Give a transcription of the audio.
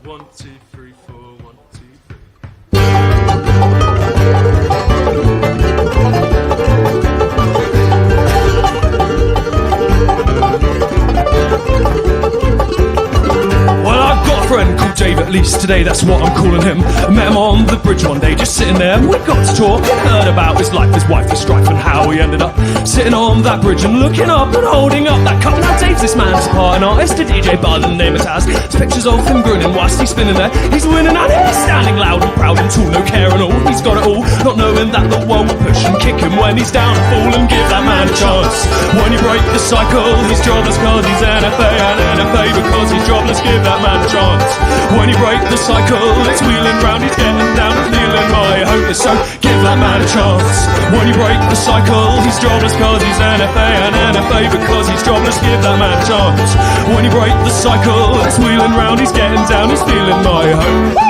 1, 2, 3, 4, 1, 2, 3. Well, I've got a friend called Dave, at least today that's what I'm calling him. I met him on the bridge one day, just sitting there, and we got to talk and heard about his life, his wife, his strife, and how he ended up sitting on that bridge and looking up and holding up that cup. Now Dave's this man's part, an artist, a DJ by the name of Taz. There's pictures of him grinning whilst he's spinning there. He's winning and he's standing loud and proud and tall, no care and all. He's got it all, not knowing that the world will push and kick him when he's down and fall, and give that man a chance. When you break the cycle, he's jobless cause he's NFA, and NFA because he's jobless, give that man a chance. When you break the cycle, it's wheeling round, he's getting down and feeling my hope is so, give that man a chance. When you break the cycle, he's jobless cause he's NFA, and NFA because he's jobless, give that man a chance. When you break the cycle, it's wheeling round, he's getting down, he's feeling my hope.